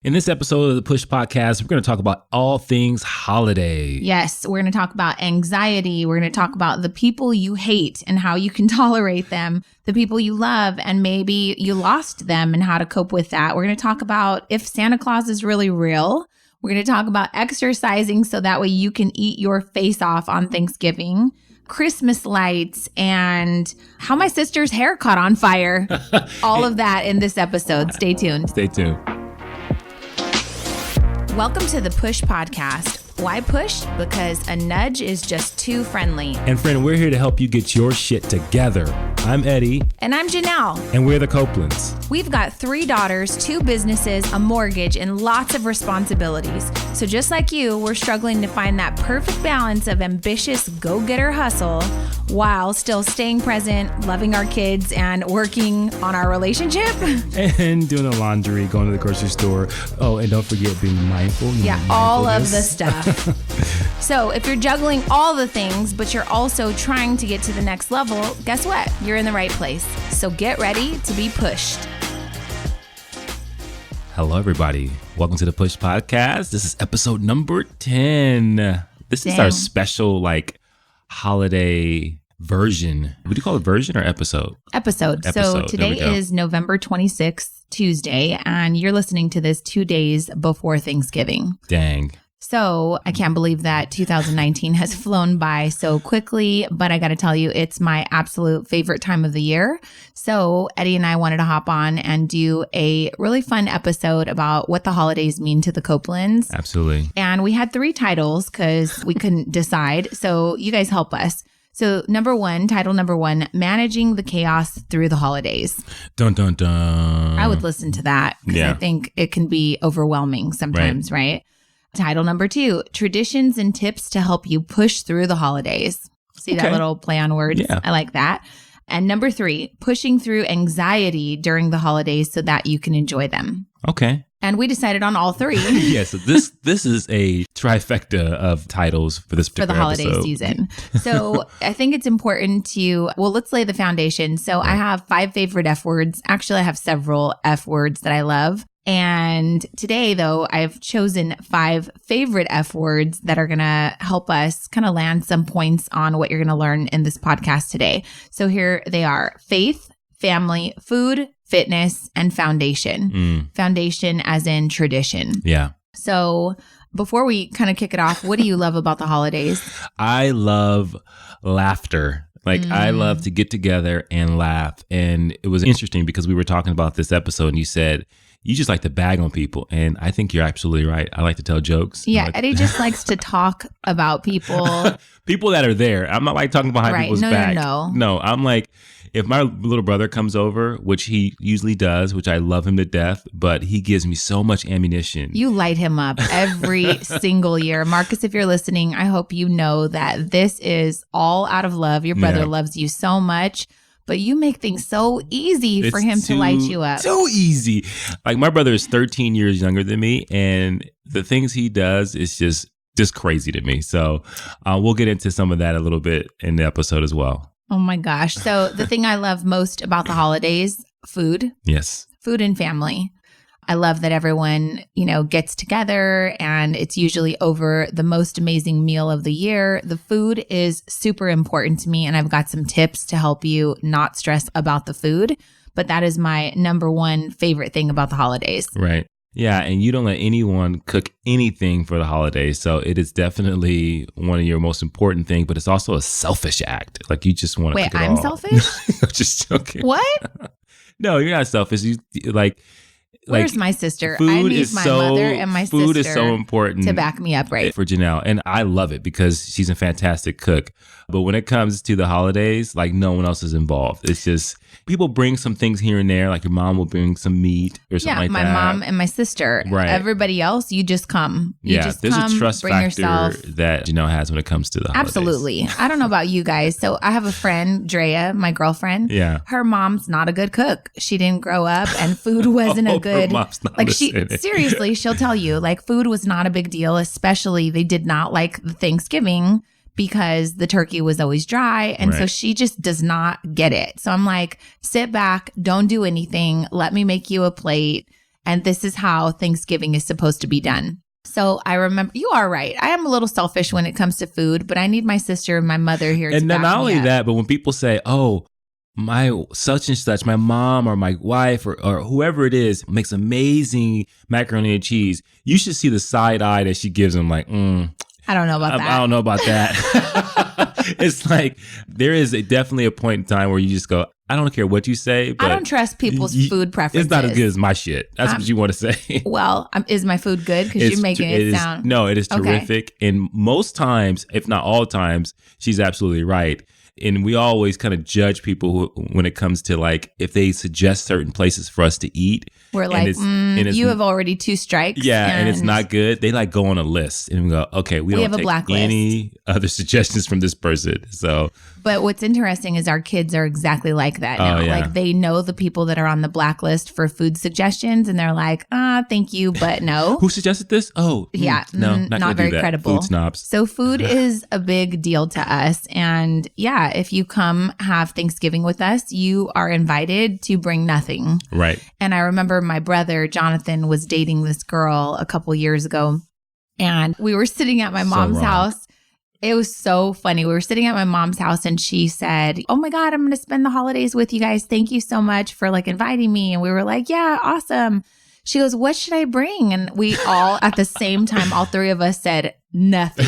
In this episode of the Push Podcast, we're going to talk about all things holiday. Yes, we're going to talk about anxiety. We're going to talk about the people you hate and how you can tolerate them, the people you love, and maybe you lost them and how to cope with that. We're going to talk about if Santa Claus is really real. We're going to talk about exercising so that way you can eat your face off on Thanksgiving, Christmas lights, and how my sister's hair caught on fire. All of that in this episode. Stay tuned. Stay tuned. Welcome to the Push Podcast. Why push? Because a nudge is just too friendly. And friend, we're here to help you get your shit together. I'm Eddie. And I'm Janelle. And we're the Copelands. We've got 3 daughters, 2 businesses, a mortgage, and lots of responsibilities. So just like you, we're struggling to find that perfect balance of ambitious go-getter hustle while still staying present, loving our kids, and working on our relationship. And doing the laundry, going to the grocery store. Oh, and don't forget being mindful. Yeah, all of the stuff. So if you're juggling all the things, but you're also trying to get to the next level, guess what? You're in the right place. So get ready to be pushed. Hello, everybody. Welcome to the Push Podcast. This is episode number 10. This is our special, holiday version. Would you call it version or episode? Episode. So today is November 26th, Tuesday, and you're listening to this 2 days before Thanksgiving. Dang. So I can't believe that 2019 has flown by so quickly, but I got to tell you, it's my absolute favorite time of the year. So Eddie and I wanted to hop on and do a really fun episode about what the holidays mean to the Copelands. Absolutely. And we had 3 titles because we couldn't decide. So you guys help us. So title number 1, Managing the Chaos Through the Holidays. Dun, dun, dun. I would listen to that because I think it can be overwhelming sometimes, right? Title number 2, Traditions and Tips to Help You Push Through the Holidays. See that little play on words? Yeah. I like that. And number 3, Pushing Through Anxiety During the Holidays so that you can enjoy them. Okay. And we decided on all 3. Yes, this is a trifecta of titles for this particular for the holiday episode. season. So I think it's important to, let's lay the foundation. So I have 5 favorite F words. Actually, I have several F words that I love. And today, though, I've chosen 5 favorite F words that are going to help us kind of land some points on what you're going to learn in this podcast today. So here they are: faith, family, food, fitness, and foundation. Foundation as in tradition. Yeah. So before we kind of kick it off, what do you love about the holidays? I love laughter. I love to get together and laugh. And it was interesting because we were talking about this episode and you said, you just like to bag on people. And I think you're absolutely right. I like to tell jokes. Yeah, Eddie just likes to talk about people. People that are there. I'm not talking behind people's back. No, I'm if my little brother comes over, which he usually does, which I love him to death, but he gives me so much ammunition. You light him up every single year. Marcus, if you're listening, I hope you know that this is all out of love. Your brother loves you so much. But you make things so easy for him to light you up. So easy. My brother is 13 years younger than me, and the things he does is just crazy to me. So we'll get into some of that a little bit in the episode as well. Oh my gosh. So the thing I love most about the holidays, food. Yes. Food and family. I love that everyone, gets together and it's usually over the most amazing meal of the year. The food is super important to me, and I've got some tips to help you not stress about the food. But that is my number 1 favorite thing about the holidays. Right. Yeah. And you don't let anyone cook anything for the holidays. So it is definitely one of your most important things, but it's also a selfish act. You just want to cook it all. Wait, I'm selfish? Just joking. What? No, you're not selfish. Where's my sister? I need my mother and my sister. Food is so important to back me up, right? For Janelle. And I love it because she's a fantastic cook. But when it comes to the holidays, no one else is involved. It's just people bring some things here and there. Your mom will bring some meat or something like that. Yeah, my mom and my sister. Right. Everybody else, you just come. There's a trust factor that Janelle has when it comes to the holidays. Absolutely. I don't know about you guys. So I have a friend, Drea, my girlfriend. Yeah. Her mom's not a good cook. She didn't grow up and food wasn't a good. Her mom's not seriously, she'll tell you, food was not a big deal, especially they did not like the Thanksgiving because the turkey was always dry. And so she just does not get it. So I'm sit back, don't do anything. Let me make you a plate. And this is how Thanksgiving is supposed to be done. So I remember, you are right. I am a little selfish when it comes to food, but I need my sister and my mother here to And then back not me only up. that, but when people say, oh, my such and such, my mom or my wife or whoever it is makes amazing macaroni and cheese, you should see the side eye that she gives them like, I don't know about that. I don't know about that. It's like there is definitely a point in time where you just go, I don't care what you say. But I don't trust people's food preferences. It's not as good as my shit. That's what you want to say. Well, is my food good? Because you're making it sound. No, it is terrific. Okay. And most times, if not all times, she's absolutely right. And we always kind of judge people when it comes to like if they suggest certain places for us to eat. We're like, you have already 2 strikes. Yeah, and it's not good. They like go on a list and we go, okay, we don't have a take blacklist. any other suggestions from this person. So, but what's interesting is our kids are exactly like that now. Oh, yeah. Like they know the people that are on the blacklist for food suggestions, and they're like, thank you, but no. Who suggested this? Oh, yeah, no, not gonna very do that. credible. Food snobs. So food is a big deal to us, and yeah, if you come have Thanksgiving with us, you are invited to bring nothing. Right. And I remember my brother Jonathan was dating this girl a couple years ago, and we were sitting at my mom's house. It was so funny. We were sitting at my mom's house and she said, oh my God, I'm going to spend the holidays with you guys. Thank you so much for like inviting me. And we were like, yeah, awesome. She goes, what should I bring? And we all at the same time, all 3 of us said nothing.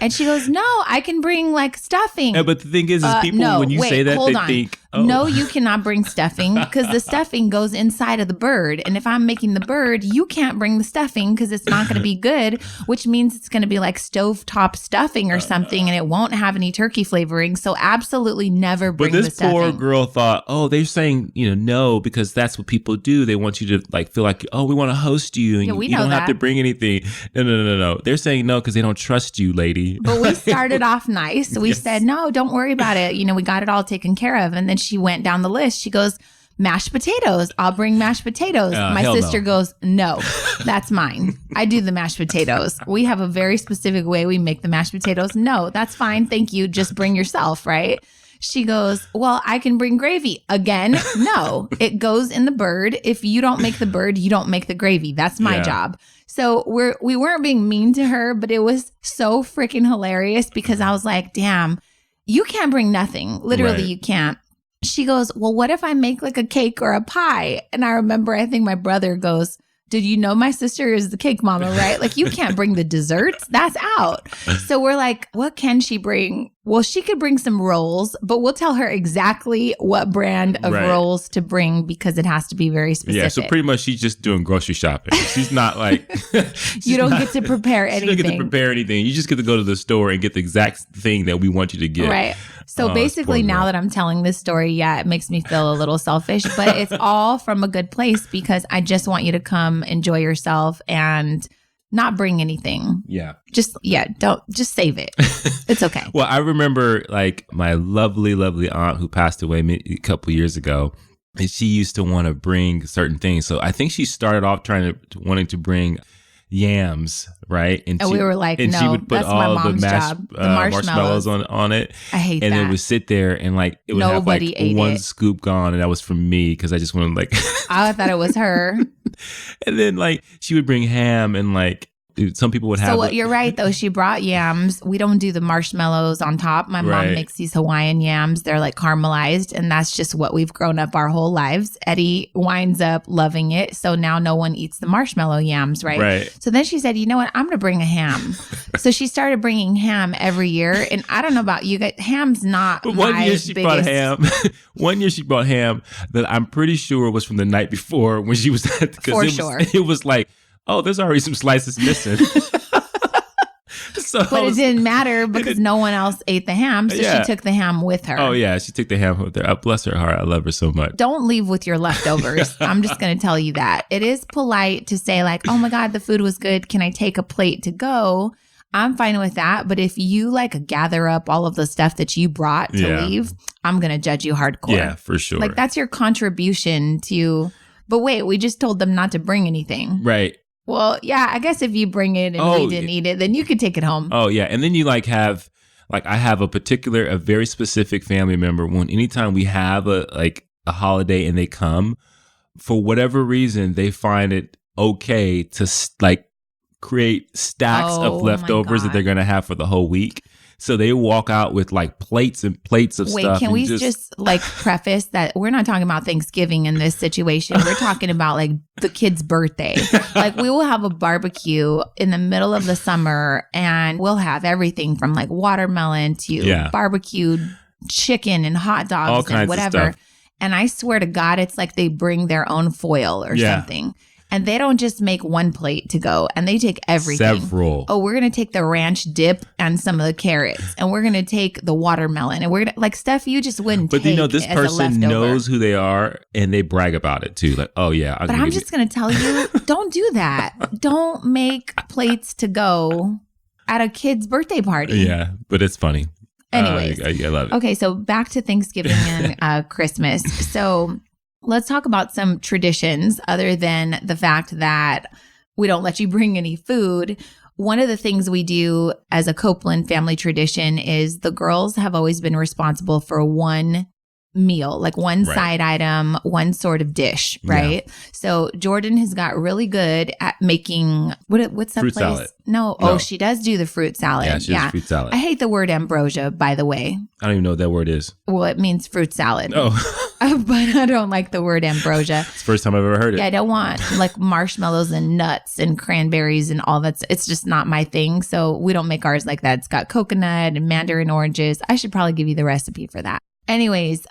And she goes, no, I can bring like stuffing. Yeah, but the thing is people, when you say that, they think, oh. No, you cannot bring stuffing because the stuffing goes inside of the bird. And if I'm making the bird, you can't bring the stuffing because it's not going to be good, which means it's going to be like stovetop stuffing or something and it won't have any turkey flavoring. So absolutely never bring the stuffing. But this poor girl thought, oh, they're saying, no, because that's what people do. They want you to like feel like, oh, we want to host you and you don't have to bring anything. No. They're saying no because they don't trust you, lady. But we started off nice. We said, no, don't worry about it. We got it all taken care of. And then she went down the list. She goes, mashed potatoes. I'll bring mashed potatoes. My sister goes, no, that's mine. I do the mashed potatoes. We have a very specific way we make the mashed potatoes. No, that's fine. Thank you. Just bring yourself, right? She goes, well, I can bring gravy. Again, no, it goes in the bird. If you don't make the bird, you don't make the gravy. That's my job. So we weren't being mean to her, but it was so freaking hilarious because I was like, damn, you can't bring nothing. Literally, you can't. She goes, well, what if I make like a cake or a pie? And I remember, I think my brother goes, did you know my sister is the cake mama, right? Like you can't bring the desserts. That's out. So we're like, what can she bring? Well, she could bring some rolls, but we'll tell her exactly what brand of rolls to bring because it has to be very specific. Yeah, so pretty much she's just doing grocery shopping. She's not like... you don't get to prepare anything. You don't get to prepare anything. You just get to go to the store and get the exact thing that we want you to get. Right. So basically now that I'm telling this story, it makes me feel a little selfish, but it's all from a good place because I just want you to come enjoy yourself and not bring anything. Yeah. Just save it. It's okay. Well, I remember like my lovely, lovely aunt who passed away a couple years ago, and she used to want to bring certain things. So I think she started off wanting to bring yams, right? And we were like, and no, she would put that's my all mom's the job. The marshmallows on it. I hate and that. And it would sit there and like it would Nobody have like one it. scoop gone, and that was from me because I just wanted like. I thought it was her. And then like she would bring ham and like. Some people would have. So you're right, though. She brought yams. We don't do the marshmallows on top. My mom makes these Hawaiian yams. They're like caramelized, and that's just what we've grown up our whole lives. Eddie winds up loving it. So now no one eats the marshmallow yams, right? So then she said, you know what? I'm going to bring a ham. So she started bringing ham every year. And I don't know about you guys. Ham's not but my one year she brought ham. One year she brought ham that I'm pretty sure was from the night before when she was at. It was like, oh, there's already some slices missing. But it didn't matter because no one else ate the ham. So she took the ham with her. Oh, yeah. She took the ham with her. Bless her heart. I love her so much. Don't leave with your leftovers. I'm just going to tell you that. It is polite to say like, oh my God, the food was good. Can I take a plate to go? I'm fine with that. But if you like gather up all of the stuff that you brought to leave, I'm going to judge you hardcore. Yeah, for sure. Like that's your contribution to, but wait, we just told them not to bring anything. Right. Well, yeah, I guess if you bring it and we didn't eat it, then you could take it home. Oh, yeah. And then you I have a very specific family member when anytime we have a holiday and they come, for whatever reason, they find it okay to like create stacks of leftovers that they're going to have for the whole week. So they walk out with like plates and plates of stuff. Wait, can we just like preface that we're not talking about Thanksgiving in this situation. We're talking about like the kid's birthday. Like we will have a barbecue in the middle of the summer and we'll have everything from like watermelon to barbecued chicken and hot dogs all kinds and whatever. Of stuff. And I swear to God, it's like they bring their own foil or something. And they don't just make one plate to go, and they take everything. Several. Oh, we're going to take the ranch dip and some of the carrots, and we're going to take the watermelon, and we're going to, like, stuff you just wouldn't take. But this person knows who they are, and they brag about it too. Like, oh yeah. But I'm just going to tell you, don't do that. Don't make plates to go at a kid's birthday party. Yeah, but it's funny. Anyways. I love it. Okay, so back to Thanksgiving and Christmas. So let's talk about some traditions other than the fact that we don't let you bring any food. One of the things we do as a Copeland family tradition is the girls have always been responsible for one meal, like one side item, one sort of dish, right? Yeah. So Jordan has got really good at making, what's that fruit place? Salad. No, she does do the fruit salad. Yeah, she does fruit salad. I hate the word ambrosia, by the way. I don't even know what that word is. Well, it means fruit salad. Oh. But I don't like the word ambrosia. It's the first time I've ever heard it. Yeah, I don't want like marshmallows and nuts and cranberries and all that. It's just not my thing. So we don't make ours like that. It's got coconut and mandarin oranges. I should probably give you the recipe for that. Anyways,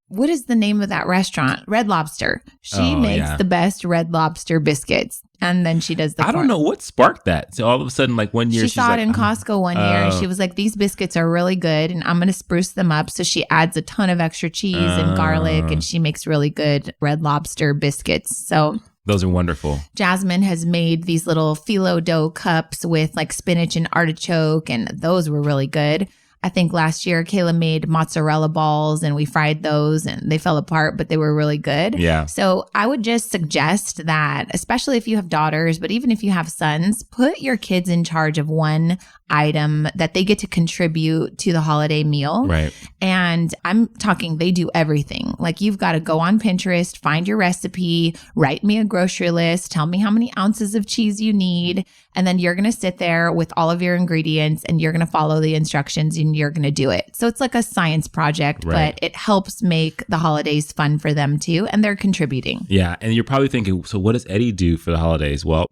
what is the name of that restaurant? Red Lobster. She makes the best Red Lobster biscuits. And then she does the I don't know what sparked that. So all of a sudden, like one year, she saw it in Costco one year and she was like, these biscuits are really good and I'm going to spruce them up. So she adds a ton of extra cheese and garlic and she makes really good Red Lobster biscuits. So those are wonderful. Jasmine has made these little phyllo dough cups with like spinach and artichoke, and those were really good. I think last year Kayla made mozzarella balls and we fried those and they fell apart, but they were really good. Yeah. So I would just suggest that, especially if you have daughters, but even if you have sons, put your kids in charge of one item that they get to contribute to the holiday meal. Right. And I'm talking, they do everything. Like you've got to go on Pinterest, find your recipe, write me a grocery list, tell me how many ounces of cheese you need. And then you're going to sit there with all of your ingredients and you're going to follow the instructions and you're going to do it. So it's like a science project, but it helps make the holidays fun for them too. And they're contributing. Yeah. And you're probably thinking, so what does Eddie do for the holidays? Well,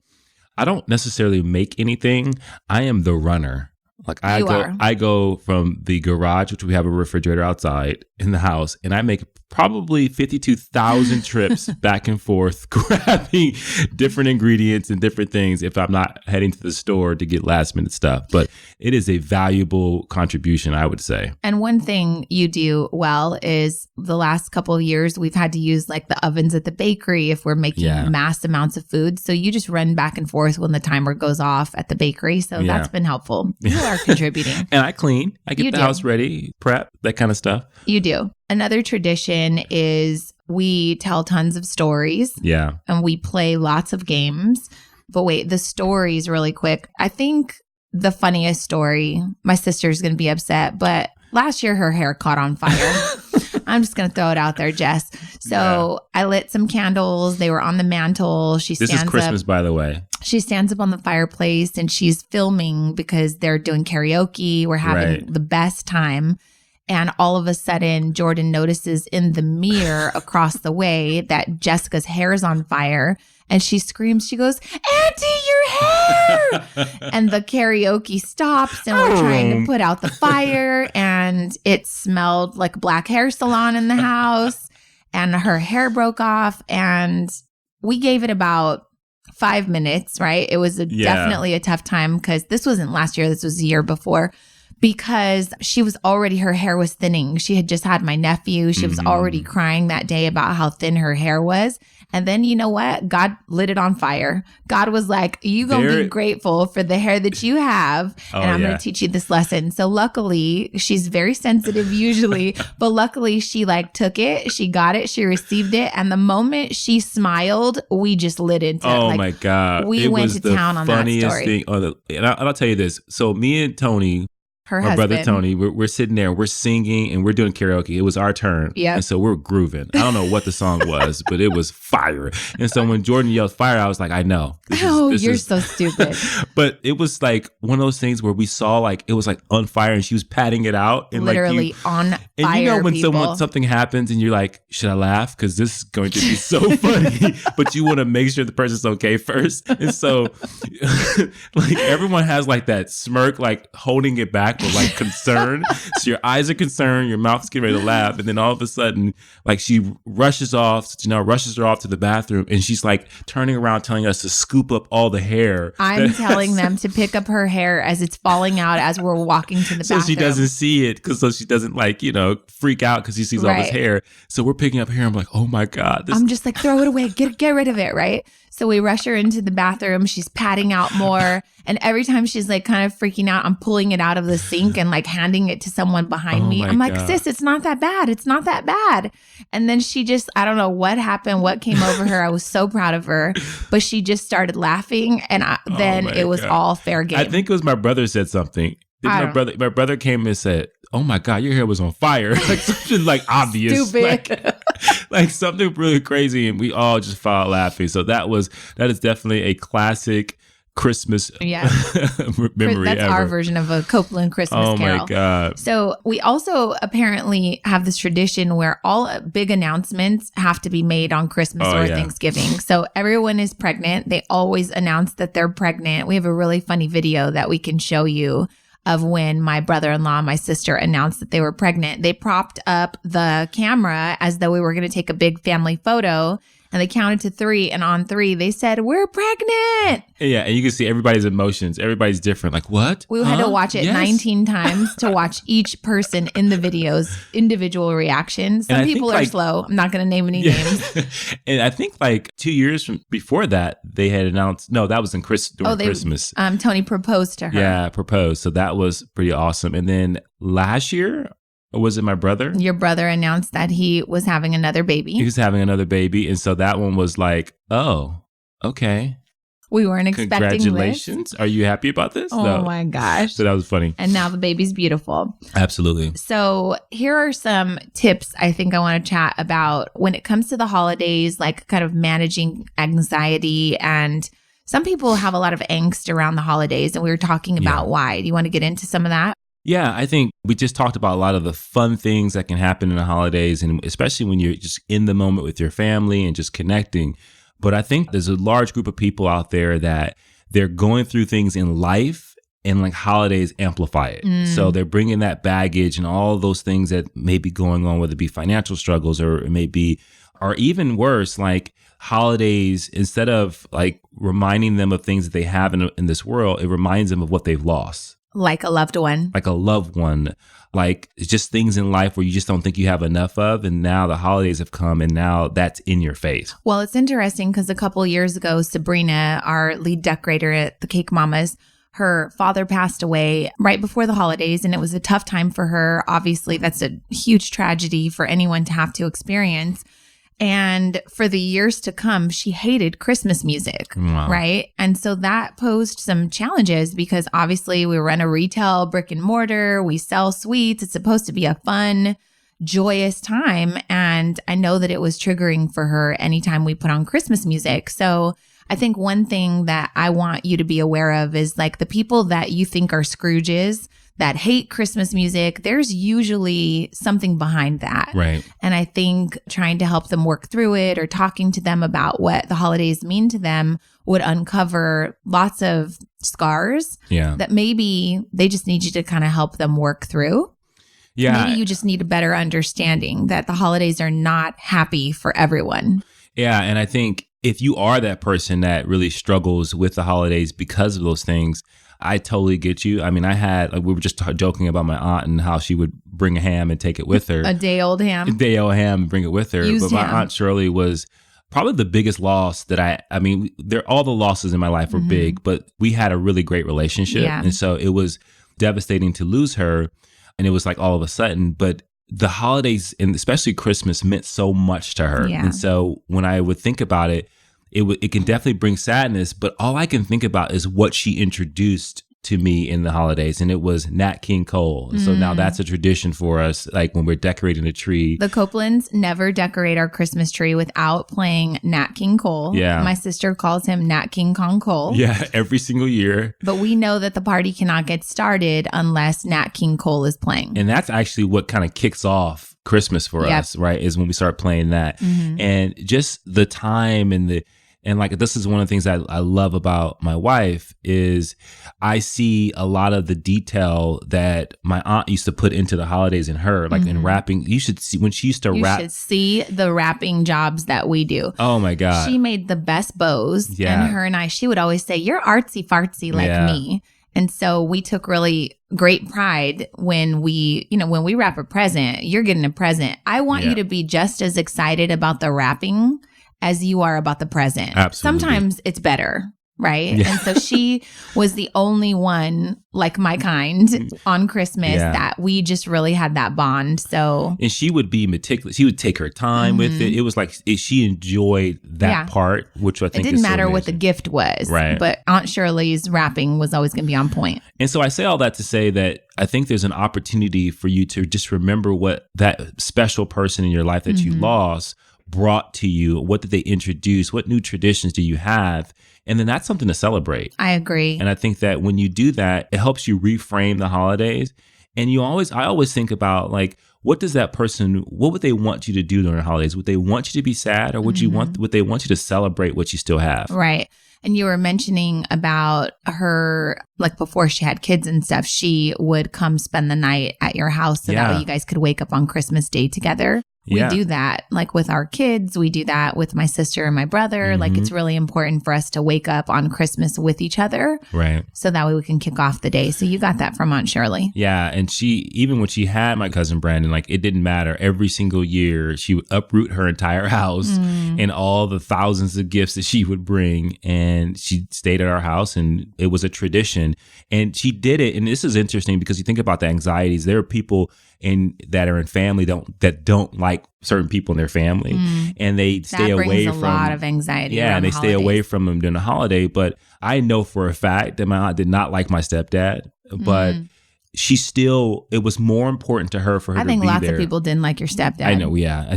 I don't necessarily make anything. I am the runner. Like I go from the garage, which we have a refrigerator outside in the house, and I make probably 52,000 trips back and forth, grabbing different ingredients and different things if I'm not heading to the store to get last minute stuff. But it is a valuable contribution, I would say. And one thing you do well is the last couple of years, we've had to use like the ovens at the bakery if we're making mass amounts of food. So you just run back and forth when the timer goes off at the bakery. So that's been helpful. You are contributing. And I clean. I get the house ready, prep, that kind of stuff. You do. Another tradition is we tell tons of stories. Yeah. And we play lots of games. But wait, the stories really quick. I think the funniest story, my sister's going to be upset, but last year her hair caught on fire. I'm just going to throw it out there, Jess. So I lit some candles. They were on the mantle. This is Christmas, by the way. She stands up on the fireplace and she's filming because they're doing karaoke. We're having the best time. And all of a sudden, Jordan notices in the mirror across the way that Jessica's hair is on fire. And she screams, she goes, "Auntie, your hair!" And the karaoke stops and we're trying to put out the fire. And it smelled like a black hair salon in the house. And her hair broke off. And we gave it about 5 minutes, right? It was definitely a tough time because this wasn't last year. This was the year before. Because her hair was thinning. She had just had my nephew. She was already crying that day about how thin her hair was. And then you know what? God lit it on fire. God was like, you going to be grateful for the hair that you have. And I'm going to teach you this lesson. So luckily, she's very sensitive usually. But luckily, she like took it. She got it. She received it. And the moment she smiled, we just lit into it. Oh my God. We went to town on that story. Thing. And I'll tell you this. So me and Tony, Her my husband. brother Tony, we're sitting there, we're singing and we're doing karaoke. It was our turn. Yeah. And so we're grooving. I don't know what the song was, but it was fire. And so when Jordan yelled fire, I was like, I know. You're so stupid. But it was like one of those things where we saw like, it was like on fire and she was patting it out. And literally like on fire. And you know when people. something happens and you're like, should I laugh? Because this is going to be so funny. But you want to make sure the person's okay first. And so like everyone has like that smirk, like holding it back with like concern. So your eyes are concerned, your mouth is getting ready to laugh, and then all of a sudden, like she rushes off. Janelle rushes her off to the bathroom, and she's like turning around, telling us to scoop up all the hair. I'm telling them to pick up her hair as it's falling out as we're walking to the bathroom, so she doesn't see it, so she doesn't like freak out because she sees all this hair. So we're picking up hair. I'm like, oh my god! I'm just like, throw it away, get rid of it, right? So we rush her into the bathroom. She's patting out more. And every time she's like kind of freaking out, I'm pulling it out of the sink and like handing it to someone behind me. I'm like, sis, it's not that bad. It's not that bad. And then she just, I don't know what happened, what came over her. I was so proud of her. But she just started laughing. And then it was all fair game. I think it was my brother said something. My brother came and said, oh my God, your hair was on fire. Like something like obvious. Stupid. Like something really crazy. And we all just fell out laughing. So that is definitely a classic Christmas memory. That's ever. our version of a Copeland Christmas carol. Oh my God. So we also apparently have this tradition where all big announcements have to be made on Christmas or Thanksgiving. So everyone is pregnant. They always announce that they're pregnant. We have a really funny video that we can show you of when my brother-in-law and my sister announced that they were pregnant. They propped up the camera as though we were going to take a big family photo. And they counted to 3. And on 3, they said, we're pregnant. Yeah. And you can see everybody's emotions. Everybody's different. Like, what? We had to watch it 19 times to watch each person in the video's individual reaction. Some people are slow. I'm not going to name any names. And I think like 2 years before that, they had announced, no, that was during Christmas. Tony proposed to her. Yeah, proposed. So that was pretty awesome. And then last year, or was it my brother? Your brother announced that he was having another baby. He was having another baby. And so that one was like, oh, okay. We weren't expecting Congratulations. this. Are you happy about this? Oh my gosh. So that was funny. And now the baby's beautiful. Absolutely. So here are some tips I think I want to chat about when it comes to the holidays, like kind of managing anxiety. And some people have a lot of angst around the holidays, and we were talking about why. Do you want to get into some of that? Yeah, I think we just talked about a lot of the fun things that can happen in the holidays, and especially when you're just in the moment with your family and just connecting. But I think there's a large group of people out there that they're going through things in life, and like holidays amplify it. So they're bringing that baggage and all of those things that may be going on, whether it be financial struggles or it may be, or even worse, like holidays, instead of like reminding them of things that they have in this world, it reminds them of what they've lost. Like a loved one. Like a loved one. Like it's just things in life where you just don't think you have enough of. And now the holidays have come and now that's in your face. Well, it's interesting because a couple of years ago, Sabrina, our lead decorator at the Cake Mamas, her father passed away right before the holidays, and it was a tough time for her. Obviously, that's a huge tragedy for anyone to have to experience. And for the years to come, she hated Christmas music, right? And so that posed some challenges because obviously we run a retail brick and mortar, we sell sweets. It's supposed to be a fun, joyous time. And I know that it was triggering for her anytime we put on Christmas music. So I think one thing that I want you to be aware of is like the people that you think are Scrooges that hate Christmas music, there's usually something behind that. Right. And I think trying to help them work through it or talking to them about what the holidays mean to them would uncover lots of scars that maybe they just need you to kind of help them work through. Yeah. Maybe you just need a better understanding that the holidays are not happy for everyone. Yeah. And I think if you are that person that really struggles with the holidays because of those things, I totally get you. I mean, we were just joking about my aunt and how she would bring a ham and take it with her. A day-old ham. And bring it with her. Used but my ham. Aunt Shirley was probably the biggest loss that all the losses in my life were big, but we had a really great relationship. Yeah. And so it was devastating to lose her. And it was like all of a sudden, but the holidays and especially Christmas meant so much to her. Yeah. And so when I would think about it, it can definitely bring sadness, but all I can think about is what she introduced to me in the holidays, and it was Nat King Cole. So now that's a tradition for us, like when we're decorating a tree. The Copelands never decorate our Christmas tree without playing Nat King Cole. Yeah. My sister calls him Nat King Kong Cole. Yeah, every single year. But we know that the party cannot get started unless Nat King Cole is playing. And that's actually what kind of kicks off Christmas for us, right? Is when we start playing that. And just the time and like, this is one of the things that I love about my wife is I see a lot of the detail that my aunt used to put into the holidays in her, like in wrapping. You should see when she used to wrap. You should see the wrapping jobs that we do. Oh my God. She made the best bows. Yeah. And her and I, she would always say, you're artsy fartsy like me. And so we took really great pride when we wrap a present, you're getting a present. I want you to be just as excited about the wrapping as you are about the present. Absolutely. Sometimes it's better, right? Yeah. And so she was the only one, like my kind, on Christmas that we just really had that bond. So, and she would be meticulous. She would take her time with it. It was like she enjoyed that part, which I think it didn't matter what the gift was, right? But Aunt Shirley's wrapping was always going to be on point. And so I say all that to say that I think there's an opportunity for you to just remember what that special person in your life that you lost brought to you. What did they introduce? What new traditions do you have? And then that's something to celebrate. I agree. And I think that when you do that, it helps you reframe the holidays. And I always think about, like, what would they want you to do during the holidays? Would they want you to be sad, or would they want you to celebrate what you still have? Right. And you were mentioning about her, like before she had kids and stuff, she would come spend the night at your house so that way you guys could wake up on Christmas Day together. We do that like with our kids. We do that with my sister and my brother. Like, it's really important for us to wake up on Christmas with each other. Right. So that way we can kick off the day. So you got that from Aunt Shirley. Yeah. And even when she had my cousin Brandon, like, it didn't matter. Every single year, she would uproot her entire house and all the thousands of gifts that she would bring. And she stayed at our house, and it was a tradition. And she did it. And this is interesting because you think about the anxieties. There are people that are in family that don't like certain people in their family, and they stay away from. That brings a lot of anxiety. Yeah, and they stay away from them during the holiday. But I know for a fact that my aunt did not like my stepdad, but it was more important to her for her to be there. I think lots of people didn't like your stepdad. I know, yeah.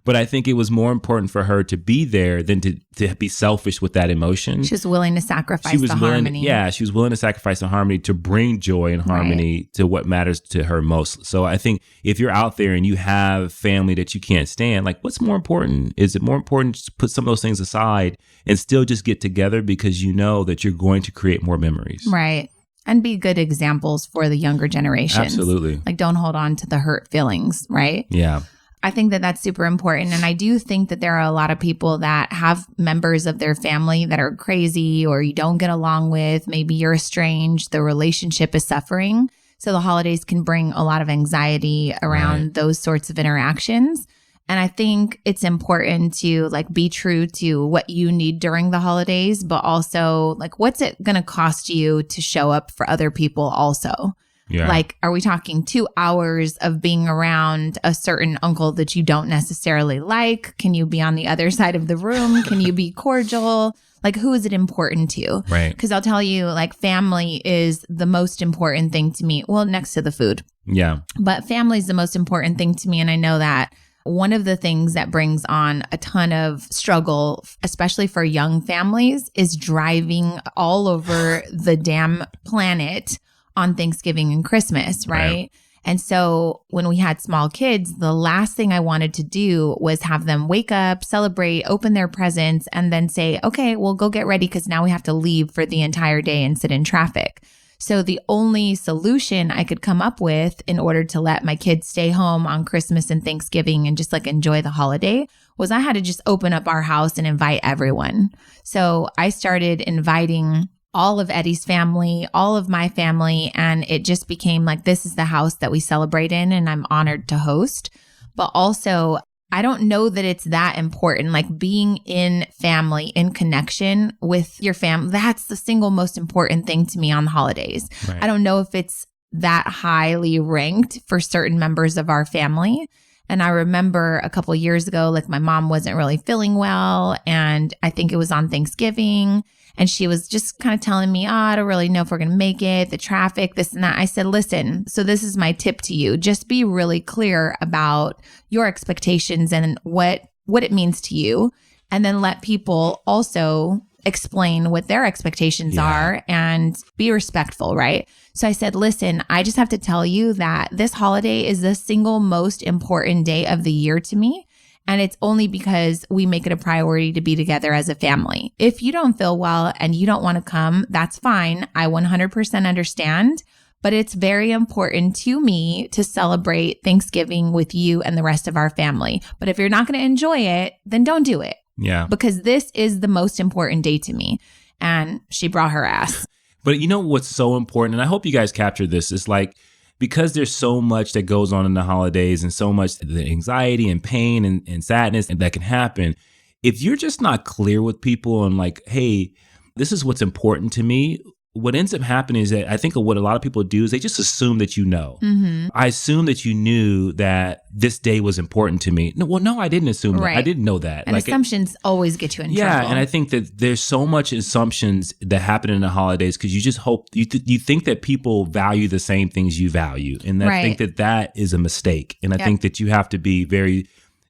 But I think it was more important for her to be there than to be selfish with that emotion. She was willing to sacrifice the harmony. Yeah, she was willing to sacrifice the harmony to bring joy and harmony to what matters to her most. So I think if you're out there and you have family that you can't stand, like, what's more important? Is it more important to put some of those things aside and still just get together because you know that you're going to create more memories? Right. And be good examples for the younger generations. Absolutely. Like, don't hold on to the hurt feelings, right? Yeah. I think that that's super important. And I do think that there are a lot of people that have members of their family that are crazy or you don't get along with. Maybe you're estranged. The relationship is suffering. So the holidays can bring a lot of anxiety around those sorts of interactions. And I think it's important to, like, be true to what you need during the holidays, but also, like, what's it going to cost you to show up for other people also? Yeah. Like, are we talking 2 hours of being around a certain uncle that you don't necessarily like? Can you be on the other side of the room? Can you be cordial? Like, who is it important to? Right. Because I'll tell you, like, family is the most important thing to me. Well, next to the food. Yeah. But family is the most important thing to me. And I know that one of the things that brings on a ton of struggle, especially for young families, is driving all over the damn planet on Thanksgiving and Christmas, right? And so when we had small kids, the last thing I wanted to do was have them wake up, celebrate, open their presents, and then say, okay, well, go get ready because now we have to leave for the entire day and sit in traffic. So the only solution I could come up with in order to let my kids stay home on Christmas and Thanksgiving and just, like, enjoy the holiday was I had to just open up our house and invite everyone. So I started inviting all of Eddie's family, all of my family, and it just became like, this is the house that we celebrate in, and I'm honored to host. But also, I don't know that it's that important. Like, being in family, in connection with your family, that's the single most important thing to me on the holidays. Right. I don't know if it's that highly ranked for certain members of our family. And I remember a couple of years ago, like my mom wasn't really feeling well. And I think it was on Thanksgiving. And she was just kind of telling me, I don't really know if we're going to make it, the traffic, this and that. I said, listen, so this is my tip to you. Just be really clear about your expectations and what it means to you. And then let people also explain what their expectations are and be respectful, right? So I said, listen, I just have to tell you that this holiday is the single most important day of the year to me. And it's only because we make it a priority to be together as a family. If you don't feel well and you don't want to come, that's fine. I 100% understand. But it's very important to me to celebrate Thanksgiving with you and the rest of our family. But if you're not going to enjoy it, then don't do it. Yeah. Because this is the most important day to me. And she brought her ass. But you know what's so important, and I hope you guys capture this, is like, because there's so much that goes on in the holidays and so much the anxiety and pain and sadness that can happen, if you're just not clear with people on like, hey, this is what's important to me, what ends up happening is that I think what a lot of people do is they just assume that you know. Mm-hmm. I assume that you knew that this day was important to me. No, I didn't assume that. I didn't know that. And assumptions always get you in trouble. Yeah, and I think that there's so much assumptions that happen in the holidays because you just hope, you think that people value the same things you value. And I think that is a mistake. And I think that you have to be very,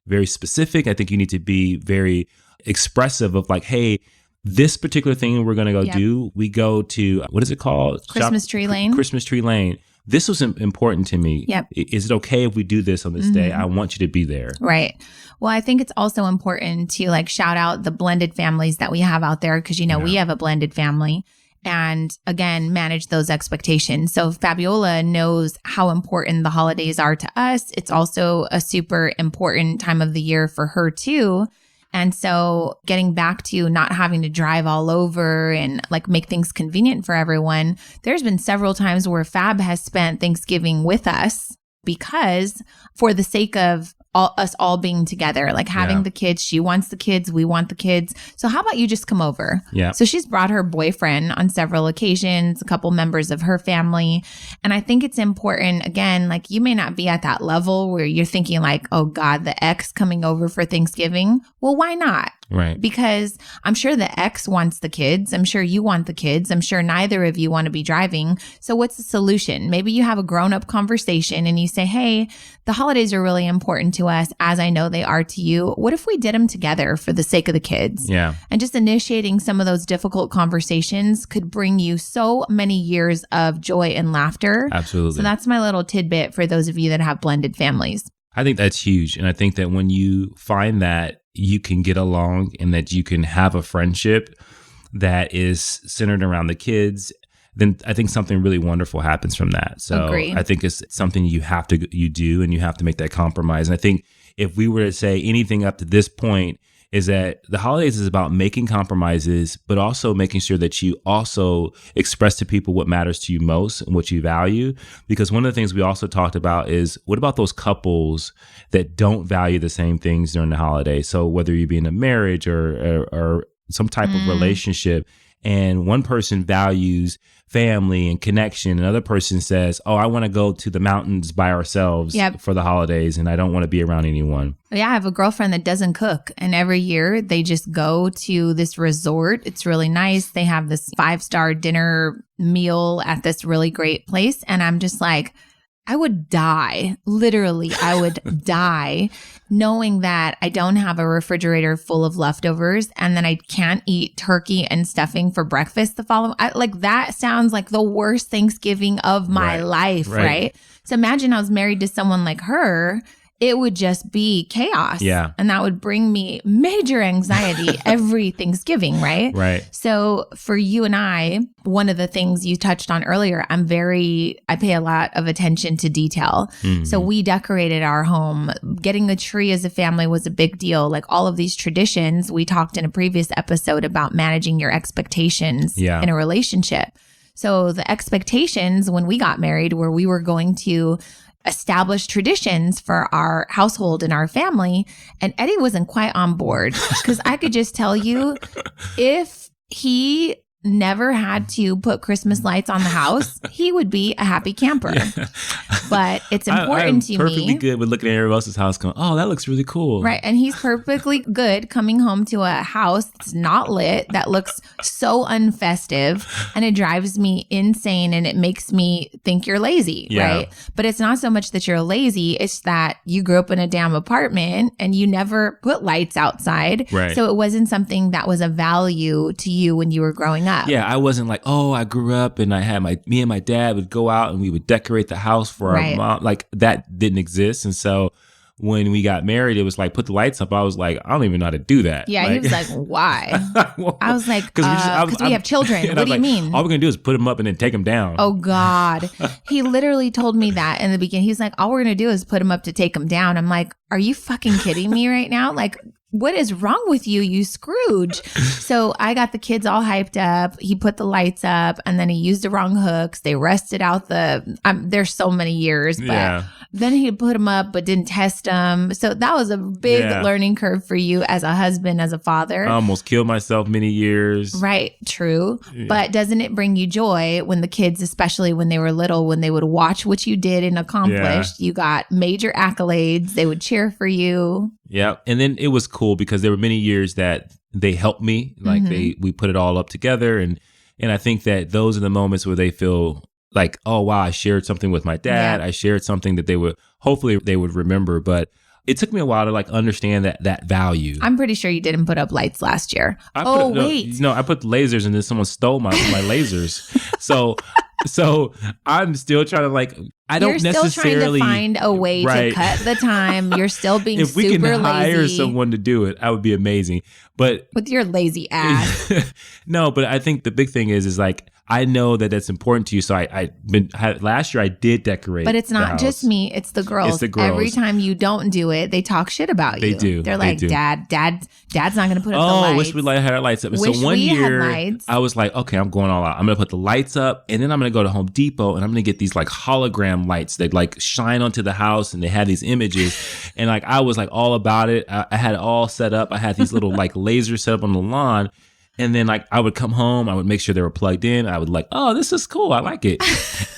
very specific. I think you need to be very expressive of like, hey, this particular thing we're going to go do, we go to, what is it called? Christmas Tree Lane. Christmas Tree Lane. This was important to me. Yep. Is it okay if we do this on this day? I want you to be there. Right. Well, I think it's also important to like shout out the blended families that we have out there because, we have a blended family and again, manage those expectations. So Fabiola knows how important the holidays are to us. It's also a super important time of the year for her too. And so getting back to not having to drive all over and like make things convenient for everyone, there's been several times where Fab has spent Thanksgiving with us because for the sake of us all being together, like having the kids, she wants the kids, we want the kids. So how about you just come over? Yeah. So she's brought her boyfriend on several occasions, a couple members of her family. And I think it's important, again, like you may not be at that level where you're thinking like, oh God, the ex coming over for Thanksgiving. Well, why not? Right. Because I'm sure the ex wants the kids. I'm sure you want the kids. I'm sure neither of you want to be driving. So what's the solution? Maybe you have a grown-up conversation and you say, hey, the holidays are really important to us as I know they are to you. What if we did them together for the sake of the kids? Yeah. And just initiating some of those difficult conversations could bring you so many years of joy and laughter. Absolutely. So that's my little tidbit for those of you that have blended families. I think that's huge. And I think that when you find that you can get along and that you can have a friendship that is centered around the kids, then I think something really wonderful happens from that. So Agreed. I think it's something you do, and you have to make that compromise. And I think if we were to say anything up to this point, is that the holidays is about making compromises, but also making sure that you also express to people what matters to you most and what you value. Because one of the things we also talked about is, what about those couples that don't value the same things during the holidays? So whether you be in a marriage or some type of relationship, and one person values family and connection, another person says, oh, I want to go to the mountains by ourselves for the holidays and I don't want to be around anyone. Yeah, I have a girlfriend that doesn't cook. And every year they just go to this resort. It's really nice. They have this 5-star dinner meal at this really great place. And I'm just like, I would die. Literally, I would die knowing that I don't have a refrigerator full of leftovers and then I can't eat turkey and stuffing for breakfast the following. That sounds like the worst Thanksgiving of my life, right? So imagine I was married to someone like her. It would just be chaos. Yeah. And that would bring me major anxiety every Thanksgiving, right? Right. So for you and I, one of the things you touched on earlier, I pay a lot of attention to detail. Mm-hmm. So we decorated our home. Getting a tree as a family was a big deal. Like all of these traditions, we talked in a previous episode about managing your expectations in a relationship. So the expectations when we got married were we were going to establish traditions for our household and our family. And Eddie wasn't quite on board because I could just tell you, if he never had to put Christmas lights on the house, he would be a happy camper. Yeah. But it's important to me. I'm perfectly good with looking at everyone else's house going, oh, that looks really cool. Right. And he's perfectly good coming home to a house that's not lit, that looks so unfestive, and it drives me insane and it makes me think you're lazy, right? But it's not so much that you're lazy, it's that you grew up in a damn apartment and you never put lights outside. Right. So it wasn't something that was of value to you when you were growing up. Yeah, I wasn't like, oh, I grew up and I had me and my dad would go out and we would decorate the house for our mom. Like that didn't exist. And so when we got married, it was like, put the lights up. I was like, I don't even know how to do that. Yeah, like, he was like, why? I was like, because we have children. What do you mean? All we're going to do is put them up and then take them down. Oh, God. He literally told me that in the beginning. He's like, all we're going to do is put them up to take them down. I'm like, are you fucking kidding me right now? Like, what is wrong with you, you Scrooge? So I got the kids all hyped up. He put the lights up and then he used the wrong hooks. They rusted out there's so many years, but then he put them up but didn't test them. So that was a big learning curve for you as a husband, as a father. I almost killed myself many years. Right. True. Yeah. But doesn't it bring you joy when the kids, especially when they were little, when they would watch what you did and accomplished, you got major accolades, they would cheer for you. Yeah. And then it was cool because there were many years that they helped me. Like we put it all up together. And I think that those are the moments where they feel like, oh, wow, I shared something with my dad. Yeah. I shared something that hopefully they would remember. But it took me a while to like understand that value. I'm pretty sure you didn't put up lights last year. Wait. No, I put lasers and then someone stole my lasers. So I'm still trying to like, You're still trying to find a way to cut the time. You're still being super lazy. If we can hire someone to do it, that would be amazing. But with your lazy ass. No, but I think the big thing is like, I know that that's important to you. So last year I did decorate. But it's not just me. It's the girls. It's the girls. Every time you don't do it, they talk shit about you. They do. They're like, Dad's not going to put up the lights. Oh, wish we had our lights up. So one year I was like, okay, I'm going all out. I'm going to put the lights up and then I'm going to go to Home Depot and I'm going to get these like hologram lights that like shine onto the house and they have these images. And like, I was like all about it. I had it all set up. I had these little like lasers set up on the lawn. And then like I would come home, I would make sure they were plugged in. I would like, oh, this is cool. I like it.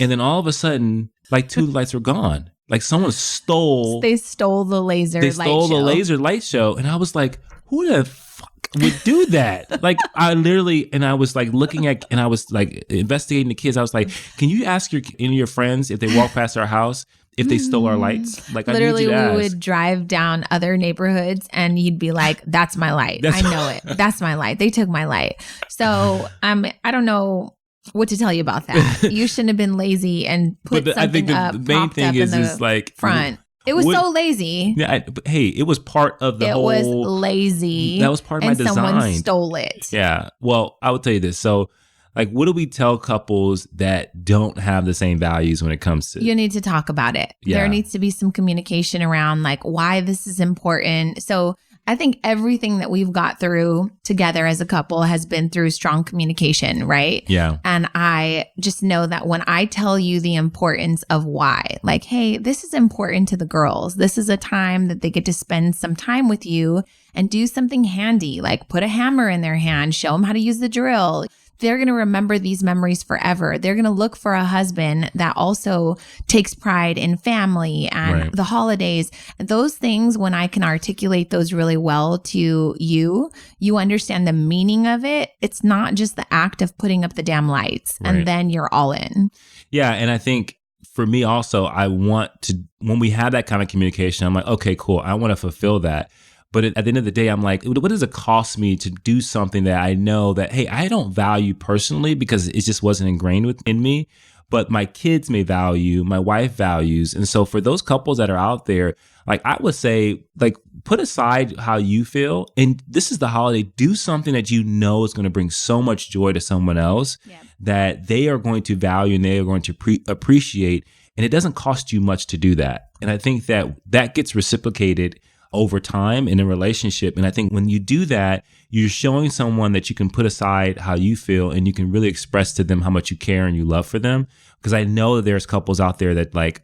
And then all of a sudden, like 2 lights were gone. Like someone stole. They stole the laser light show. They stole the laser light show. And I was like, who the fuck would do that? Like I was like looking at, and I was like investigating the kids. I was like, can you ask any of your friends if they walk past our house, if they stole our lights? Like literally, I need you to we would drive down other neighborhoods and you'd be like, that's my light. I know it. That's my light. They took my light. So I don't know what to tell you about that. You shouldn't have been lazy and put something I think the main thing is like front. It was so lazy. Yeah, hey, it was part of the whole. It was lazy. That was part of my design. And someone stole it. Yeah. Well, I will tell you this. So, like, what do we tell couples that don't have the same values when it comes to? You need to talk about it. Yeah. There needs to be some communication around like why this is important. So I think everything that we've got through together as a couple has been through strong communication, right? Yeah. And I just know that when I tell you the importance of why, like, hey, this is important to the girls. This is a time that they get to spend some time with you and do something handy, like put a hammer in their hand, show them how to use the drill. They're going to remember these memories forever. They're going to look for a husband that also takes pride in family and the holidays. Those things, when I can articulate those really well to you, you understand the meaning of it. It's not just the act of putting up the damn lights and then you're all in. Yeah. And I think for me also, I want to, when we have that kind of communication, I'm like, okay, cool. I want to fulfill that. But at the end of the day, I'm like, what does it cost me to do something that I know that, hey, I don't value personally because it just wasn't ingrained in me, but my kids may value, my wife values. And so for those couples that are out there, like I would say, like put aside how you feel. And this is the holiday. Do something that you know is going to bring so much joy to someone else that they are going to value and they are going to appreciate. And it doesn't cost you much to do that. And I think that gets reciprocated over time in a relationship. And I think when you do that, you're showing someone that you can put aside how you feel and you can really express to them how much you care and you love for them. Because I know that there's couples out there that like,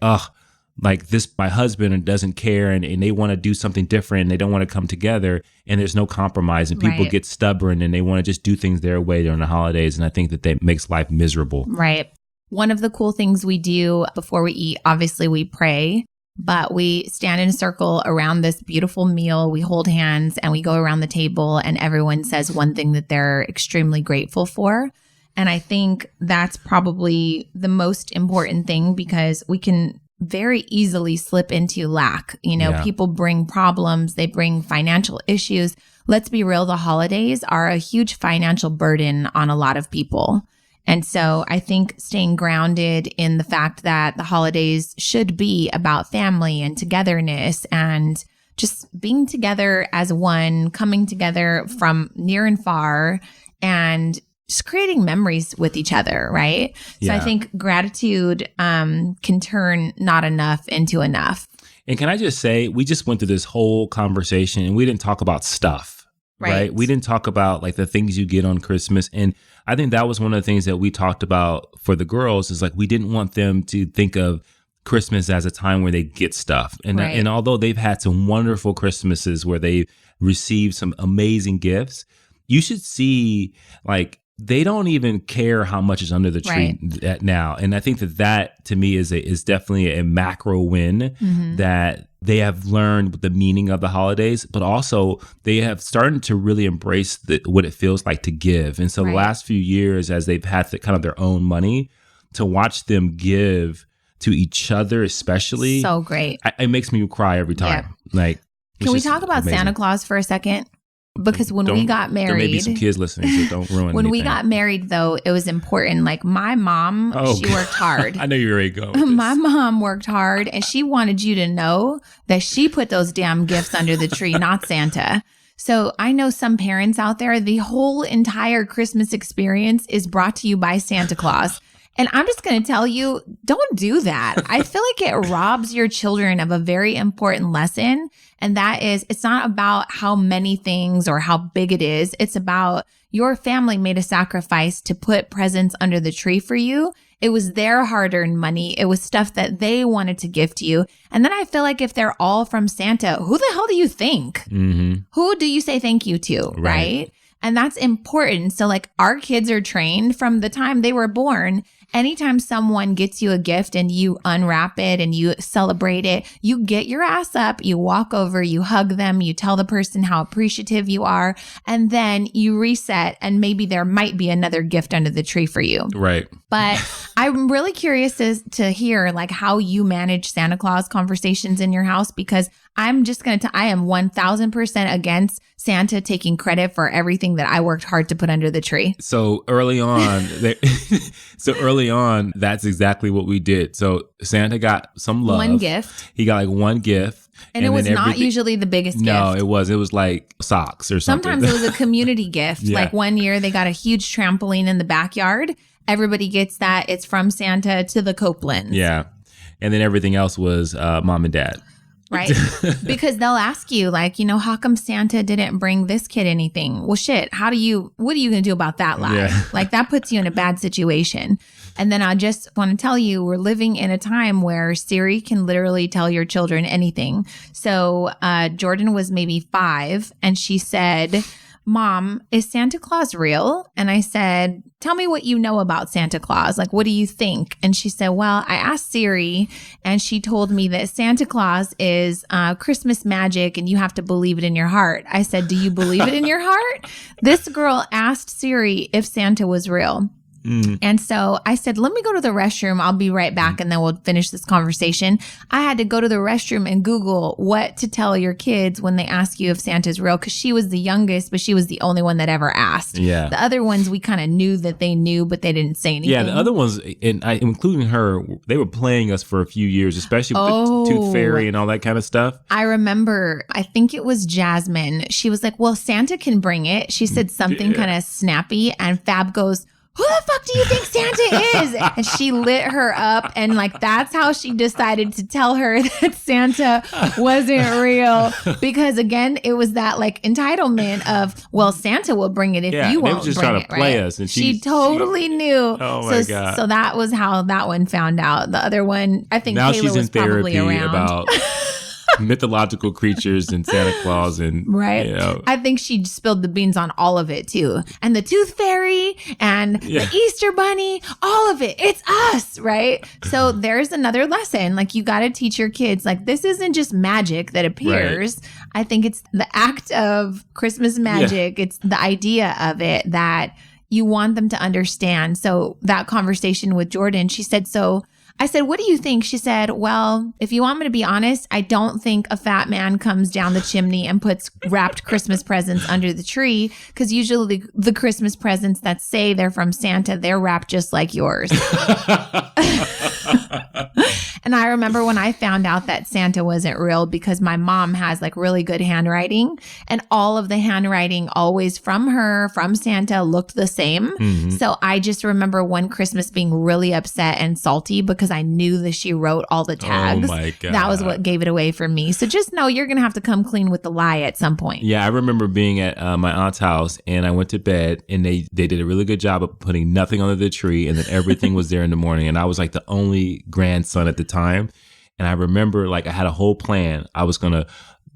like this, my husband doesn't care and they want to do something different and they don't want to come together and there's no compromise and people get stubborn and they want to just do things their way during the holidays. And I think that makes life miserable. Right. One of the cool things we do before we eat, obviously we pray, but we stand in a circle around this beautiful meal. We hold hands and we go around the table and everyone says one thing that they're extremely grateful for. And I think that's probably the most important thing because we can very easily slip into lack. People bring problems, they bring financial issues. Let's be real, the holidays are a huge financial burden on a lot of people. And so I think staying grounded in the fact that the holidays should be about family and togetherness and just being together as one, coming together from near and far and just creating memories with each other, right? So I think gratitude can turn not enough into enough. And can I just say, we just went through this whole conversation and we didn't talk about stuff, right? We didn't talk about like the things you get on Christmas. And I think that was one of the things that we talked about for the girls is like, we didn't want them to think of Christmas as a time where they get stuff. And although they've had some wonderful Christmases where they received some amazing gifts, you should see like, they don't even care how much is under the tree now. And I think that to me is definitely a macro win that they have learned the meaning of the holidays, but also they have started to really embrace what it feels like to give. And so the last few years, as they've had kind of their own money, to watch them give to each other especially. So great. It makes me cry every time. Like, can we talk about amazing. Santa Claus for a second? Because when we got married, there may be some kids listening, so don't ruin When anything. we got married, though, it was important. Like my mom, she worked hard. I know you're ready to go. My mom worked hard and she wanted you to know that she put those damn gifts under the tree, not Santa. So I know some parents out there, the whole entire Christmas experience is brought to you by Santa Claus. And I'm just going to tell you, don't do that. I feel like it robs your children of a very important lesson. And that is, it's not about how many things or how big it is. It's about your family made a sacrifice to put presents under the tree for you. It was their hard-earned money. It was stuff that they wanted to gift you. And then I feel like if they're all from Santa, who the hell do you think? Who do you say thank you to, right? And that's important. So like our kids are trained from the time they were born. Anytime someone gets you a gift and you unwrap it and you celebrate it, you get your ass up, you walk over, you hug them, you tell the person how appreciative you are, and then you reset and maybe there might be another gift under the tree for you. Right. But I'm really curious to hear like how you manage Santa Claus conversations in your house, because I'm just going to, I am 1000% against Santa taking credit for everything that I worked hard to put under the tree. So early on, that's exactly what we did. So Santa got some love. One gift. He got like one gift. And it was not usually the biggest gift. No, it was. It was like socks or something. Sometimes it was a community gift. Yeah. Like one year they got a huge trampoline in the backyard. Everybody gets that. It's from Santa to the Copeland. Yeah. And then everything else was mom and dad. Right? Because they'll ask you like, how come Santa didn't bring this kid anything? Well, shit, what are you going to do about that lie? Yeah. Like that puts you in a bad situation. And then I just want to tell you, we're living in a time where Siri can literally tell your children anything. So Jordan was maybe 5 and she said, Mom, is Santa Claus real? And I said, tell me what you know about Santa Claus. Like, what do you think? And she said, well, I asked Siri and she told me that Santa Claus is Christmas magic and you have to believe it in your heart. I said, do you believe it in your heart? This girl asked Siri if Santa was real. And so I said, let me go to the restroom. I'll be right back and then we'll finish this conversation. I had to go to the restroom and Google what to tell your kids when they ask you if Santa's real, because she was the youngest, but she was the only one that ever asked. Yeah. The other ones, we kind of knew that they knew, but they didn't say anything. Yeah, the other ones, and including her, they were playing us for a few years, especially with the Tooth Fairy and all that kind of stuff. I remember, I think it was Jasmine. She was like, well, Santa can bring it. She said something kind of snappy and Fab goes, who the fuck do you think Santa is? And she lit her up. And like, that's how she decided to tell her that Santa wasn't real. Because again, it was that like entitlement of, well, Santa will bring it if you won't. They were just trying to play us. And she totally knew. Oh my God. So that was how that one found out. The other one, I think now Kayla she's in was probably therapy around. about mythological creatures and Santa Claus and right. You know. I think she spilled the beans on all of it too. And the tooth fairy and the Easter bunny, all of it. It's us, right? So there's another lesson. Like you got to teach your kids, like this isn't just magic that appears. Right. I think it's the act of Christmas magic. Yeah. It's the idea of it that you want them to understand. So that conversation with Jordan, she said, so I said, what do you think? She said, well, if you want me to be honest, I don't think a fat man comes down the chimney and puts wrapped Christmas presents under the tree, because usually the Christmas presents that say they're from Santa, they're wrapped just like yours. And I remember when I found out that Santa wasn't real, because my mom has like really good handwriting, and all of the handwriting always from Santa looked the same. Mm-hmm. So I just remember one Christmas being really upset and salty because I knew that she wrote all the tags. Oh my God. That was what gave it away for me. So just know you're going to have to come clean with the lie at some point. Yeah, I remember being at my aunt's house, and I went to bed, and they did a really good job of putting nothing under the tree, and then everything was there in the morning. And I was like the only grandson at the time. And I remember like I had a whole plan. I was going to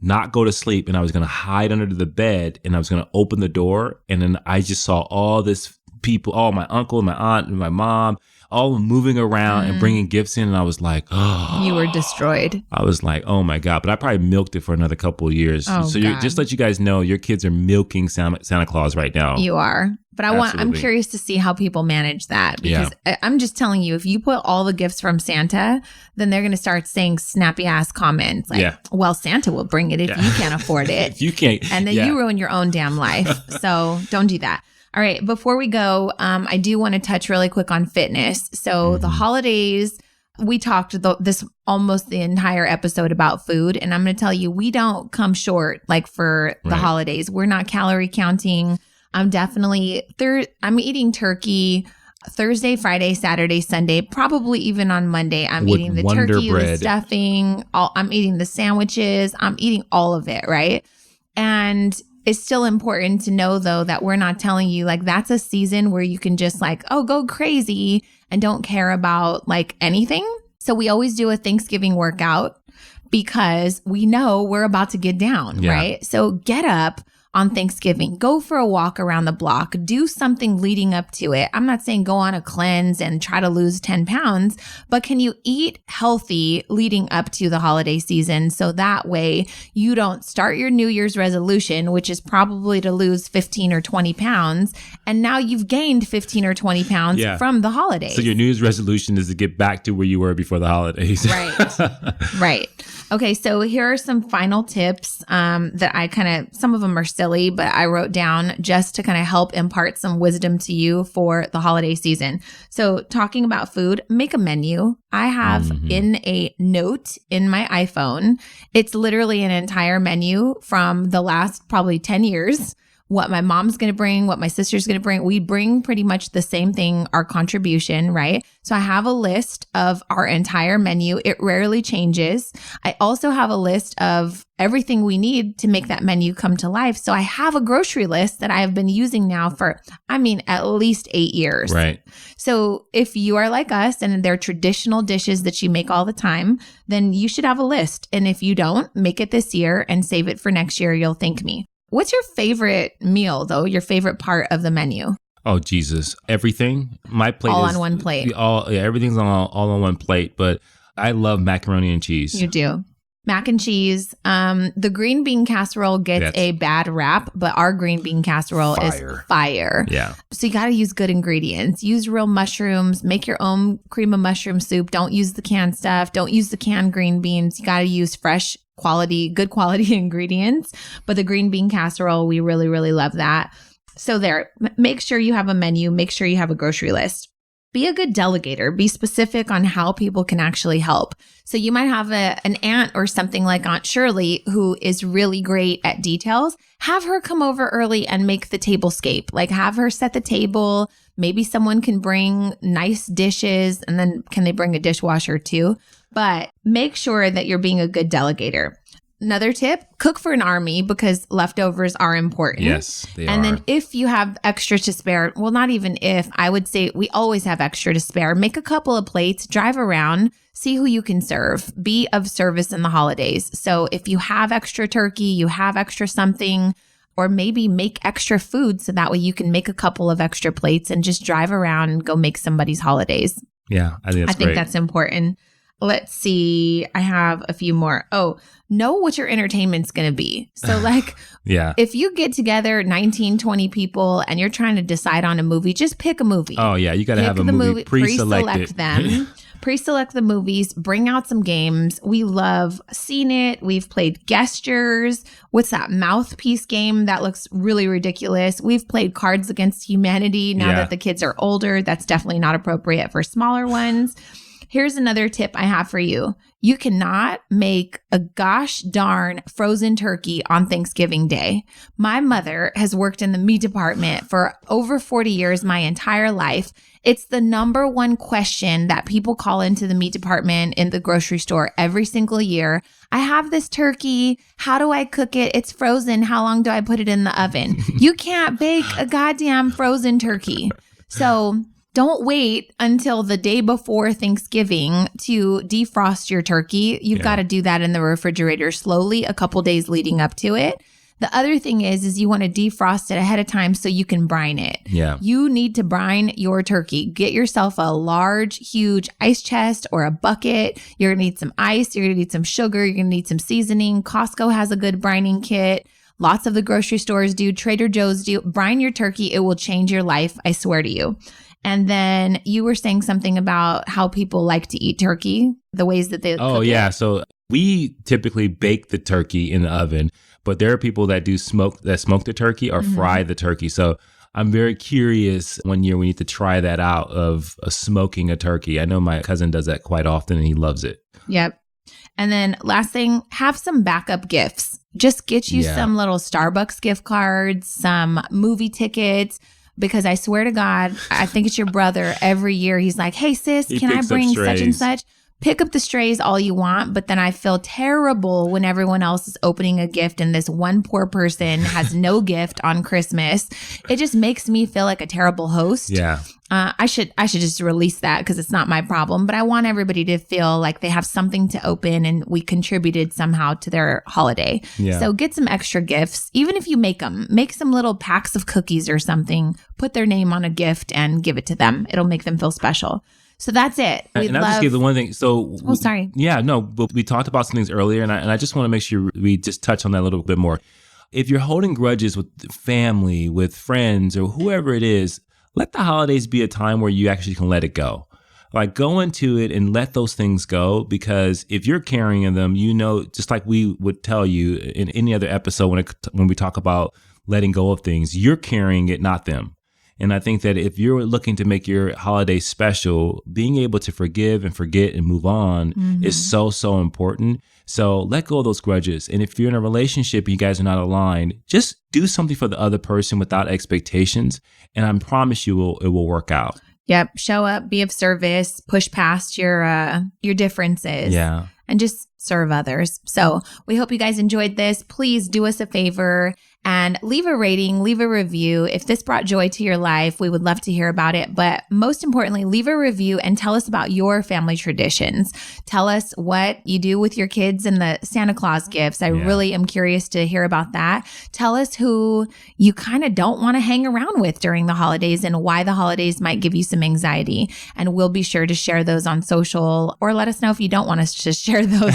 not go to sleep, and I was going to hide under the bed, and I was going to open the door. And then I just saw all this people, all my uncle, my aunt, and my mom, all moving around and bringing gifts in. And I was like, oh. You were destroyed. I was like, oh my God. But I probably milked it for another couple of years. Oh, so God. Just let you guys know, your kids are milking Santa Claus right now. You are. But I'm curious to see how people manage that, because I'm just telling you, if you put all the gifts from Santa, then they're going to start saying snappy ass comments like, well, Santa will bring it if you can't afford it. If you can't. And then you ruin your own damn life. So don't do that. All right. Before we go, I do want to touch really quick on fitness. So the holidays, we talked this almost the entire episode about food. And I'm going to tell you, we don't come short like for the holidays. We're not calorie counting. I'm definitely I'm eating turkey Thursday, Friday, Saturday, Sunday, probably even on Monday. I'm eating the turkey, the stuffing. I'm eating the sandwiches. I'm eating all of it, right? And it's still important to know, though, that we're not telling you like that's a season where you can just like, oh, go crazy and don't care about like anything. So we always do a Thanksgiving workout because we know we're about to get down, right? So get up on Thanksgiving, go for a walk around the block, do something leading up to it. I'm not saying go on a cleanse and try to lose 10 pounds, but can you eat healthy leading up to the holiday season? So that way you don't start your New Year's resolution, which is probably to lose 15 or 20 pounds. And now you've gained 15 or 20 pounds from the holidays. So your New Year's resolution is to get back to where you were before the holidays. Right. Right. Okay, so here are some final tips that some of them are silly, but I wrote down just to kind of help impart some wisdom to you for the holiday season. So talking about food, make a menu. I have in a note in my iPhone, it's literally an entire menu from the last probably 10 years. What my mom's going to bring, what my sister's going to bring. We bring pretty much the same thing, our contribution, right? So I have a list of our entire menu. It rarely changes. I also have a list of everything we need to make that menu come to life. So I have a grocery list that I have been using now for, at least 8 years. Right. So if you are like us and they're traditional dishes that you make all the time, then you should have a list. And if you don't, make it this year and save it for next year. You'll thank me. What's your favorite meal, though? Your favorite part of the menu? Oh, Jesus. Everything. My plate all is on one plate. Everything's all on one plate, but I love macaroni and cheese. You do. Mac and cheese. The green bean casserole gets a bad rap, but our green bean casserole is fire. Yeah. So you got to use good ingredients. Use real mushrooms. Make your own cream of mushroom soup. Don't use the canned stuff. Don't use the canned green beans. You got to use fresh good quality ingredients. But the green bean casserole, we really, really love that. So make sure you have a menu. Make sure you have a grocery list. Be a good delegator. Be specific on how people can actually help. So you might have an aunt or something like Aunt Shirley who is really great at details. Have her come over early and make the tablescape. Like have her set the table, Maybe someone can bring nice dishes, and then can they bring a dishwasher too? But make sure that you're being a good delegator. Another tip, cook for an army because leftovers are important. Yes, they are. And then if you have extra to spare, well, not even if, I would say we always have extra to spare. Make a couple of plates, drive around, see who you can serve, be of service in the holidays. So if you have extra turkey, you have extra something, or maybe make extra food so that way you can make a couple of extra plates and just drive around and go make somebody's holidays. Yeah, I think great. That's important. Let's see. I have a few more. Oh, know what your entertainment's going to be. So like, if you get together 19, 20 people and you're trying to decide on a movie, just pick a movie. Oh yeah. You got to have a movie pre-selected. Pre-select them. Pre-select the movies, bring out some games. We love Seen It. We've played Gestures. What's that mouthpiece game? That looks really ridiculous. We've played Cards Against Humanity. Now that the kids are older, that's definitely not appropriate for smaller ones. Here's another tip I have for you. You cannot make a gosh darn frozen turkey on Thanksgiving Day. My mother has worked in the meat department for over 40 years, my entire life. It's the number one question that people call into the meat department in the grocery store every single year. I have this turkey. How do I cook it? It's frozen. How long do I put it in the oven? You can't bake a goddamn frozen turkey. So don't wait until the day before Thanksgiving to defrost your turkey. You've got to do that in the refrigerator slowly a couple days leading up to it. The other thing is you want to defrost it ahead of time so you can brine it. Yeah. You need to brine your turkey. Get yourself a large, huge ice chest or a bucket. You're going to need some ice. You're going to need some sugar. You're going to need some seasoning. Costco has a good brining kit. Lots of the grocery stores do. Trader Joe's do. Brine your turkey. It will change your life. I swear to you. And then you were saying something about how people like to eat turkey, the ways that they cook it. So we typically bake the turkey in the oven, but there are people that smoke the turkey or fry the turkey. So I'm very curious one year we need to try that out of smoking a turkey. I know my cousin does that quite often and he loves it. Yep. And then last thing, have some backup gifts. Just get you some little Starbucks gift cards, some movie tickets. Because I swear to God, I think it's your brother. Every year he's like, hey, sis, can I bring such and such? Pick up the strays all you want. But then I feel terrible when everyone else is opening a gift and this one poor person has no gift on Christmas. It just makes me feel like a terrible host. Yeah. I should just release that because it's not my problem. But I want everybody to feel like they have something to open and we contributed somehow to their holiday. Yeah. So get some extra gifts. Even if you make them, make some little packs of cookies or something, put their name on a gift and give it to them. It'll make them feel special. So that's it. And I'll just give the one thing. So, sorry. Yeah, no, but we talked about some things earlier, and I just want to make sure we just touch on that a little bit more. If you're holding grudges with family, with friends, or whoever it is, let the holidays be a time where you actually can let it go. Like go into it and let those things go, because if you're carrying them, just like we would tell you in any other episode when we talk about letting go of things, you're carrying it, not them. And I think that if you're looking to make your holiday special, being able to forgive and forget and move on is so, so important. So let go of those grudges. And if you're in a relationship and you guys are not aligned, just do something for the other person without expectations. And I promise you it will work out. Yep. Show up, be of service, push past your differences. Yeah. And just serve others. So we hope you guys enjoyed this. Please do us a favor and leave a rating, leave a review. If this brought joy to your life, we would love to hear about it. But most importantly, leave a review and tell us about your family traditions. Tell us what you do with your kids and the Santa Claus gifts. I really am curious to hear about that. Tell us who you kind of don't want to hang around with during the holidays and why the holidays might give you some anxiety. And we'll be sure to share those on social, or let us know if you don't want us to share those.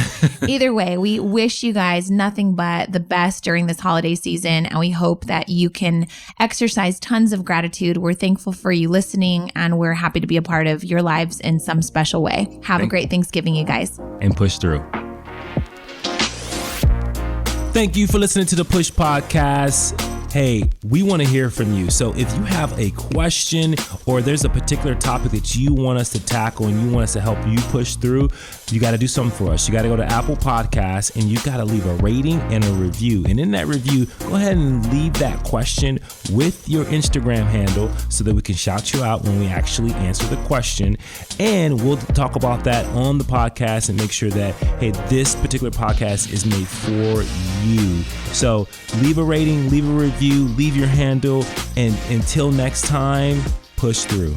Either way, we wish you guys nothing but the best during this holiday season. And we hope that you can exercise tons of gratitude. We're thankful for you listening, and we're happy to be a part of your lives in some special way. Have a great Thanksgiving, you guys. And push through. Thank you for listening to the Push Podcast. hey, we want to hear from you. So if you have a question or there's a particular topic that you want us to tackle and you want us to help you push through, you got to do something for us. You got to go to Apple Podcasts and you got to leave a rating and a review. And in that review, go ahead and leave that question with your Instagram handle so that we can shout you out when we actually answer the question. And we'll talk about that on the podcast and make sure that, hey, this particular podcast is made for you. So leave a rating, leave a review, leave your handle, and until next time, push through.